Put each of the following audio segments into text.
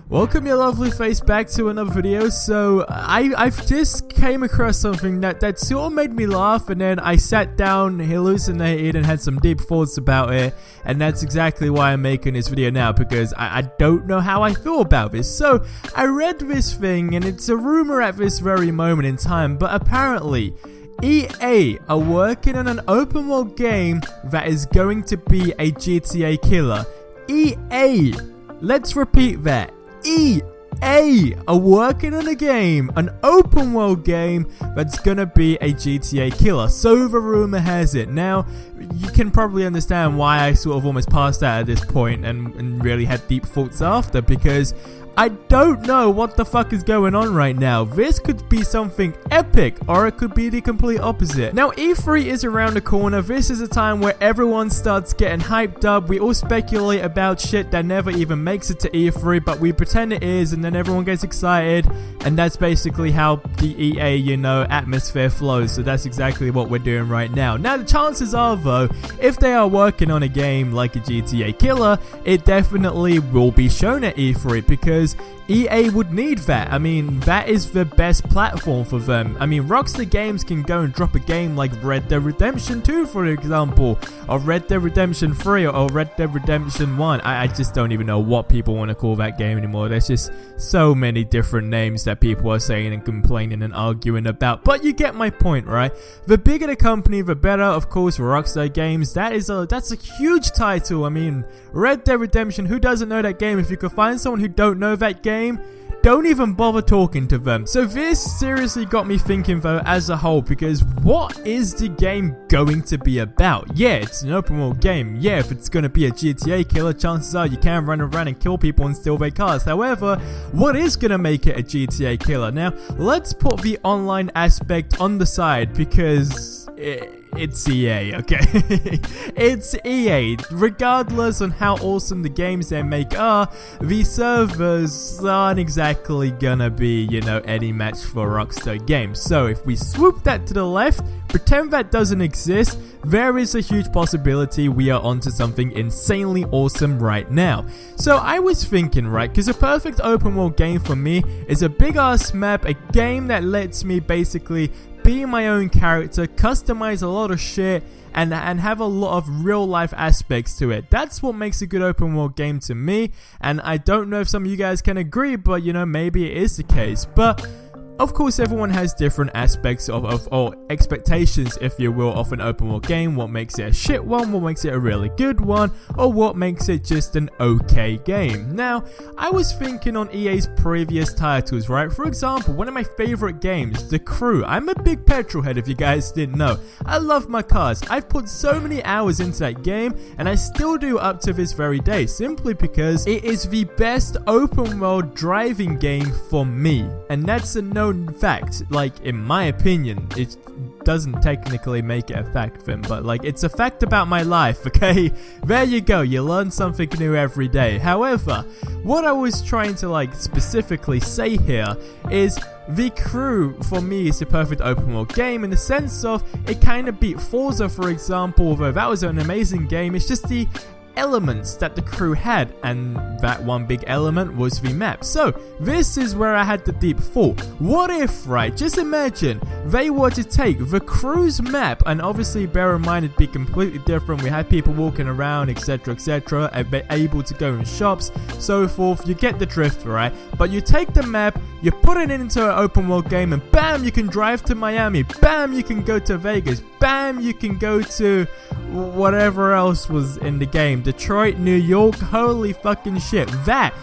Welcome your lovely face back to another video. So I've just came across something that sort of made me laugh, and then I sat down, hallucinated, and had some deep thoughts about it, and that's exactly why I'm making this video now, because I don't know how I feel about this. So I read this thing, and it's a rumor at this very moment in time, but apparently EA are working on an open world game that is going to be a GTA killer. EA, let's repeat that. EA are working on a game, an open world game that's gonna be a GTA killer. So the rumor has it. Now, you can probably understand why I sort of almost passed out at this point and really had deep thoughts after, because I don't know what the fuck is going on right now. This could be something epic, or it could be the complete opposite. Now, E3 is around the corner. This is a time where everyone starts getting hyped up. We all speculate about shit that never even makes it to E3, but we pretend it is, and then everyone gets excited, and that's basically how the EA, atmosphere flows. So that's exactly what we're doing right now. Now, the chances are, though, if they are working on a game like a GTA killer, it definitely will be shown at E3, because EA would need that. I mean, that is the best platform for them. I mean, Rockstar Games can go and drop a game like Red Dead Redemption 2, for example, or Red Dead Redemption 3, or Red Dead Redemption 1. I just don't even know what people want to call that game anymore. There's just so many different names that people are saying and complaining and arguing about. But you get my point, right? The bigger the company, the better. Of course, Rockstar Games, that's a huge title. I mean, Red Dead Redemption, who doesn't know that game? If you could find someone who don't know that game, don't even bother talking to them. So this seriously got me thinking, though, as a whole, because what is the game going to be about? Yeah, it's an open world game. Yeah, if it's going to be a GTA killer, chances are you can run around and kill people and steal their cars. However, what is going to make it a GTA killer? Now, let's put the online aspect on the side, because it's EA, okay? It's EA. Regardless on how awesome the games they make are, the servers aren't exactly gonna be, any match for Rockstar Games. So if we swoop that to the left, pretend that doesn't exist, there is a huge possibility we are onto something insanely awesome right now. So I was thinking, right, because a perfect open world game for me is a big ass map, a game that lets me basically be my own character, customize a lot of shit, and have a lot of real life aspects to it. That's what makes a good open world game to me, and I don't know if some of you guys can agree, but maybe it is the case. But of course, everyone has different aspects or expectations, if you will, of an open world game. What makes it a shit one, what makes it a really good one, or what makes it just an okay game. Now, I was thinking on EA's previous titles, right? For example, one of my favorite games, The Crew. I'm a big petrol head, if you guys didn't know. I love my cars. I've put so many hours into that game, and I still do up to this very day, simply because it is the best open world driving game for me. And that's a known fact. Like, in my opinion, it doesn't technically make it a fact, Finn, but it's a fact about my life, okay? There you go, you learn something new every day. However, what I was trying to specifically say here is The Crew for me is the perfect open world game in the sense of it kind of beat Forza, for example, although that was an amazing game. It's just the elements that The Crew had, and that one big element was the map. So this is where I had the deep thought. What if, right, just imagine they were to take The Crew's map, and obviously bear in mind it'd be completely different. We had people walking around, etc, etc, able to go in shops, so forth. You get the drift, right? But you take the map, you put it into an open world game, and bam, you can drive to Miami, bam, you can go to Vegas, bam, you can go to whatever else was in the game, Detroit, New York. Holy fucking shit, that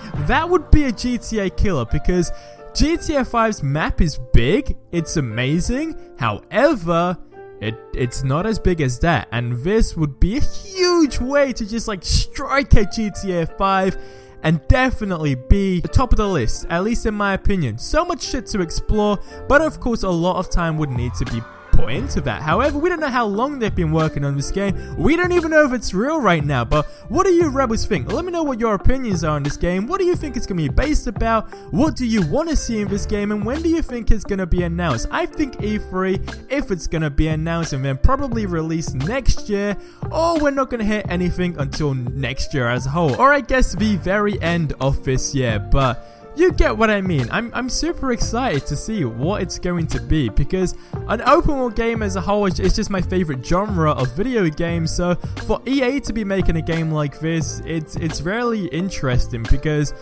would be a GTA killer, because GTA 5's map is big, it's amazing. However, it's not as big as that, and this would be a huge way to just strike at GTA 5 and definitely be the top of the list, at least in my opinion. So much shit to explore, but of course a lot of time would need to be put into that. However, we don't know how long they've been working on this game. We don't even know if it's real right now, but what do you Rebels think? Let me know what your opinions are on this game. What do you think it's going to be based about? What do you want to see in this game, and when do you think it's going to be announced? I think E3, if it's going to be announced and then probably released next year, or we're not going to hear anything until next year as a whole, or I guess the very end of this year, but you get what I mean. I'm super excited to see what it's going to be, because an open world game as a whole is just my favorite genre of video games. So for EA to be making a game like this, it's really interesting, because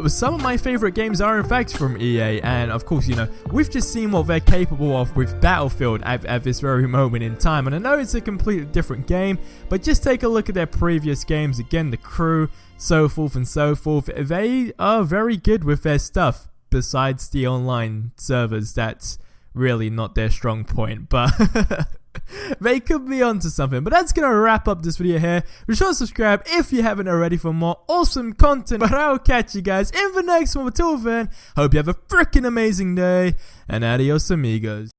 some of my favorite games are in fact from EA, and of course, you know, we've just seen what they're capable of with Battlefield at this very moment in time. And I know it's a completely different game, but just take a look at their previous games. Again, the crew, so forth and so forth. They are very good with their stuff, besides the online servers. That's really not their strong point, but they could be onto something. But that's gonna wrap up this video here. Be sure to subscribe if you haven't already for more awesome content. But I'll catch you guys in the next one. Until then, hope you have a freaking amazing day, and adios amigos.